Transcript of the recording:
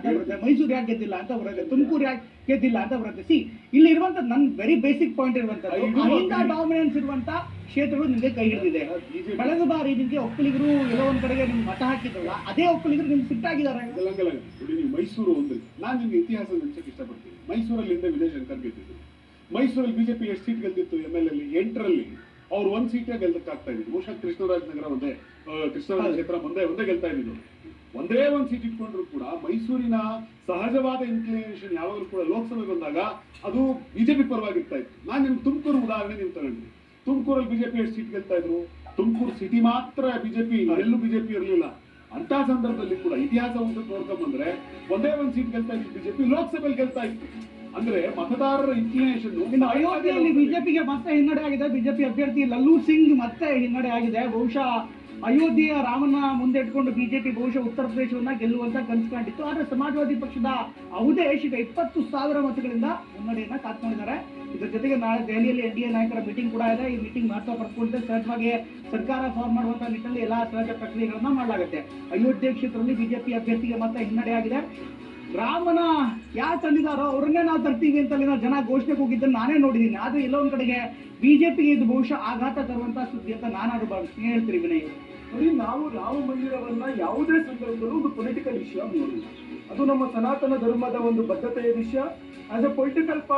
ಅಂತ ಬರುತ್ತೆ, ಮೈಸೂರು ಯಾಕೆ ಗೆದ್ದಿಲ್ಲ ಅಂತ ಬರುತ್ತೆ, ತುಮಕೂರು ಯಾಕೆ ಗೆದ್ದಿಲ್ಲ ಅಂತ ಬರುತ್ತೆ. ಸಿ ಇಲ್ಲಿ ಇರುವಂತ ನನ್ನ ವೆರಿ ಬೇಸಿಕ್ ಪಾಯಿಂಟ್ ಇರುವಂತದ್ದು ಡಾಮಿನೆನ್ಸ್ ಇರುವಂತ ಕ್ಷೇತ್ರಗಳು ನಿಮಗೆ ಕೈ ಹಿಡಿದಿದೆ. ಕಳೆದ ಬಾರಿ ನಿಮಗೆ ಒಕ್ಕಲಿಗರು ಎಲ್ಲೋ ಒಂದ್ ಕಡೆಗೆ ನಿಮ್ಗೆ ಮತ ಹಾಕಿದ್ರಲ್ಲ, ಅದೇ ಒಕ್ಕಲಿಗರು ನಿಮ್ಗೆ ಸಿಟ್ಟಾಗಿದ್ದಾರೆ. ನೀವು ಮೈಸೂರು ಒಂದು, ನಾನು ನಿಮ್ಗೆ ಇತಿಹಾಸ ನೆನ್ಸಕ್ಕೆ ಇಷ್ಟಪಡ್ತೀನಿ. ಮೈಸೂರಲ್ಲಿಂದ ವಿಜಯಶಂಕರ್ ಗೆದ್ದಿದ್ರು. ಮೈಸೂರಲ್ಲಿ ಬಿಜೆಪಿ ಎಷ್ಟು ಸೀಟ್ ಗೆದ್ದಿತ್ತು? MLA 8ರಲ್ಲಿ ಅವ್ರು 1 ಸೀಟೇ ಗೆಲ್ಲಕ್ಕಾಗ್ತಾ ಇದ್ರು. ಬಹುಶಃ ಕೃಷ್ಣರಾಜ ನಗರ ಒಂದೇ, ಕೃಷ್ಣರಾಜ ಕ್ಷೇತ್ರ ಒಂದೇ ಗೆಲ್ತಾ ಇದ್ರು. ಒಂದೇ 1 ಸೀಟ್ ಇಟ್ಕೊಂಡ್ರು ಕೂಡ ಮೈಸೂರಿನ ಸಹಜವಾದ ಇನ್ಕ್ಲಿನೇಷನ್ ಯಾವಾಗಲೂ ಕೂಡ ಲೋಕಸಭೆಗೆ ಬಂದಾಗ ಅದು ಬಿಜೆಪಿ ಪರವಾಗಿರ್ತಾ ಇತ್ತು. ನಾನು ನಿಮ್ಗೆ ತುಮಕೂರು ಉದಾಹರಣೆ ನೀವು ತಗೊಂಡ್ರಿ. ತುಮಕೂರಲ್ಲಿ ಬಿಜೆಪಿ ಎಷ್ಟು ಸೀಟ್ ಗೆಲ್ತಾ ಇದ್ರು? ತುಮಕೂರು ಸಿಟಿ ಮಾತ್ರ ಬಿಜೆಪಿ, ಎಲ್ಲೂ ಬಿಜೆಪಿ ಇರಲಿಲ್ಲ. ಅಂತ ಸಂದರ್ಭದಲ್ಲಿ ಕೂಡ ಇತಿಹಾಸ ಒಂದು ನೋಡ್ಕೊಂಡ್ ಬಂದ್ರೆ ಒಂದೇ 1 ಸೀಟ್ ಗೆಲ್ತಾ ಇತ್ತು ಬಿಜೆಪಿ, ಲೋಕಸಭೆಯಲ್ಲಿ ಗೆಲ್ತಾ ಇತ್ತು. ಅಂದ್ರೆ ಮತದಾರರ ಇನ್ಕ್ಲಿನೇಷನ್. ಅಯೋಧ್ಯೆಯಲ್ಲಿ ಬಿಜೆಪಿಗೆ ಮತ್ತೆ ಹಿನ್ನಡೆ ಆಗಿದೆ. ಬಿಜೆಪಿ ಅಭ್ಯರ್ಥಿ ಲಲ್ಲೂ ಸಿಂಗ್ ಮತ್ತೆ ಹಿನ್ನಡೆ ಆಗಿದೆ. ಬಹುಶಃ ಅಯೋಧ್ಯೆಯ ರಾಮನ ಮುಂದೆ ಇಟ್ಕೊಂಡು ಬಿಜೆಪಿ ಬಹುಶಃ ಉತ್ತರ ಪ್ರದೇಶವನ್ನ ಗೆಲ್ಲುವಂತ ಕನಸು ಕಂಡಿತ್ತು. ಆದ್ರೆ ಸಮಾಜವಾದಿ ಪಕ್ಷದ ಅವಧೇಶ್ ಈಗ 20,000 ಮತಗಳಿಂದ ಮುನ್ನಡೆಯನ್ನ ಕಾತ್ಕೊಂಡಿದ್ದಾರೆ. ಇದರ ಜೊತೆಗೆ ನಾಳೆ ದೆಹಲಿಯಲ್ಲಿ NDA ನಾಯಕರ ಮೀಟಿಂಗ್ ಕೂಡ ಇದೆ. ಈ ಮೀಟಿಂಗ್ ಮಹತ್ವ ಪಡೆದುಕೊಂಡ್ರೆ ಸಹಜವಾಗಿ ಸರ್ಕಾರ ಫಾರ್ಮ್ ಮಾಡುವಂತ ನಿಟ್ಟಿನಲ್ಲಿ ಎಲ್ಲಾ ಸಹಜ ಪ್ರಕ್ರಿಯೆಗಳನ್ನ ಮಾಡಲಾಗುತ್ತೆ. ಅಯೋಧ್ಯೆ ಕ್ಷೇತ್ರದಲ್ಲಿ ಬಿಜೆಪಿ ಅಭ್ಯರ್ಥಿಗೆ ಮತ್ತೆ ಹಿನ್ನಡೆ ಆಗಿದೆ. ರಾಮನ ಯಾರು ತಂದಿದಾರೋ ಅವ್ರನ್ನೇ ನಾವು ತರ್ತೀವಿ ಅಂತ ಜನ ಘೋಷಣೆ ಹೋಗಿದ್ದನ್ನು ನಾನೇ ನೋಡಿದ್ದೀನಿ. ಆದ್ರೆ ಎಲ್ಲೋ ಒಂದ್ ಕಡೆಗೆ ಬಿಜೆಪಿಗೆ ಇದು ಬಹುಶಃ ಆಘಾತ ತರುವಂತ ಸುದ್ದಿ ಅಂತ ನಾನಾದ್ರೂ ಭಾವಿಸ್ತೀನಿ. ಹೇಳ್ತೀರಿ ವಿನಯ್? ನೋಡಿ, ನಾವು ರಾಮ ಮಂದಿರವನ್ನ ಯಾವುದೇ ಸಂದರ್ಭದಲ್ಲೂ ಒಂದು ಪೊಲಿಟಿಕಲ್ ವಿಷಯ ನೋಡಿಲ್ಲ. ಅದು ನಮ್ಮ ಸನಾತನ ಧರ್ಮದ ಒಂದು ಬದ್ಧತೆಯ ವಿಷಯ. As A political